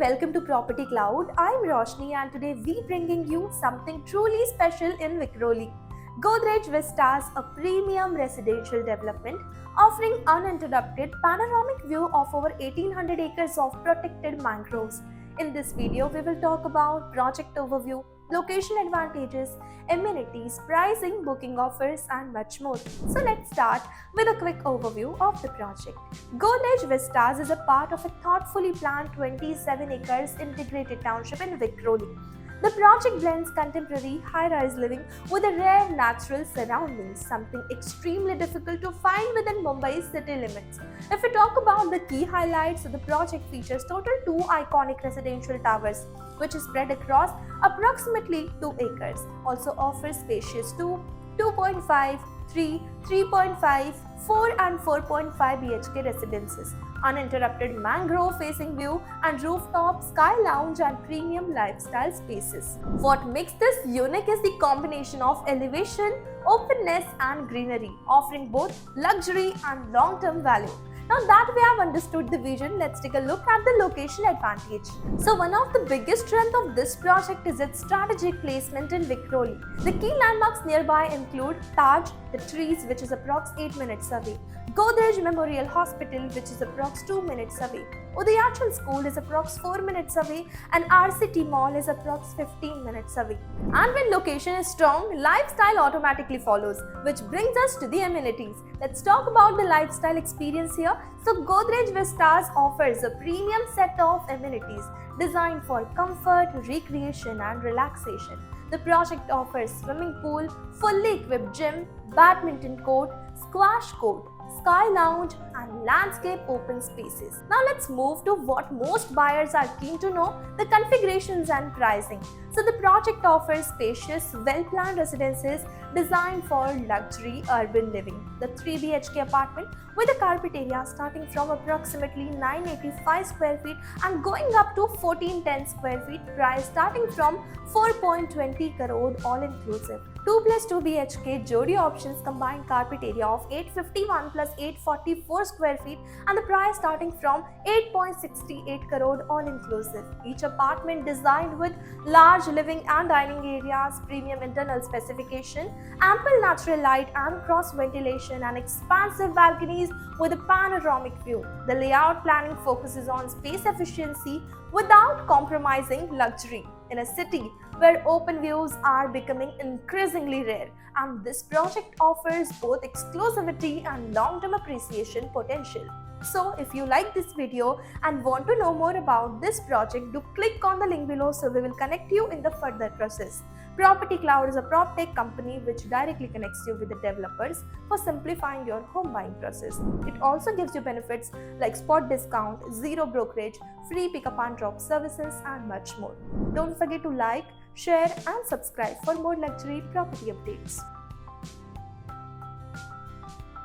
welcome to Property Cloud. I'm Roshni and today we bringing you something truly special in Vikhroli. Godrej Vistas, a premium residential development offering uninterrupted panoramic view of over 1800 acres of protected mangroves. In this video, we will talk about project overview, location advantages, amenities, pricing, booking offers and much more. So let's start with a quick overview of the project. Godrej Vistas is a part of a thoughtfully planned 27 acres integrated township in Vikhroli. The project blends contemporary high-rise living with a rare natural surroundings, something extremely difficult to find within Mumbai's city limits. If we talk about the key highlights, the project features total 2 iconic residential towers, which is spread across approximately 2 acres. Also offers spacious 2, 2.5, 3, 3.5, 4 and 4.5 BHK residences, uninterrupted mangrove facing view and rooftop, sky lounge and premium lifestyle spaces. What makes this unique is the combination of elevation, openness and greenery, offering both luxury and long-term value. Now that we have understood the vision, let's take a look at the location advantage. So one of the biggest strengths of this project is its strategic placement in Vikhroli. The key landmarks nearby include Taj, the trees which is approx 8 minutes away, Godrej Memorial Hospital which is approx 2 minutes away, Udayachal School is approx 4 minutes away and RCT Mall is approx 15 minutes away. And when location is strong, lifestyle automatically follows, which brings us to the amenities. Let's talk about the lifestyle experience here. So Godrej Vistas offers a premium set of amenities designed for comfort, recreation and relaxation. The project offers swimming pool, fully equipped gym, badminton court, squash court, sky lounge and landscape open spaces. Now let's move to what most buyers are keen to know, the configurations and pricing. So the project offers spacious, well-planned residences designed for luxury urban living. The 3 BHK apartment with a carpet area starting from approximately 985 square feet and going up to 1410 square feet, price starting from 4.20 crore all inclusive. 2+2 BHK Jodi options combined carpet area of 851 plus 844 square feet and the price starting from 8.68 crore all inclusive. Each apartment designed with large living and dining areas, premium internal specification, ample natural light and cross ventilation and expansive balconies with a panoramic view. The layout planning focuses on space efficiency without compromising luxury in a city where open views are becoming increasingly rare, and this project offers both exclusivity and long-term appreciation potential. So if you like this video and want to know more about this project, do click on the link below so we will connect you in the further process. Property Cloud is a PropTech company which directly connects you with the developers for simplifying your home buying process. It also gives you benefits like spot discount, zero brokerage, free pickup and drop services and much more. Don't forget to like, share and subscribe for more luxury property updates.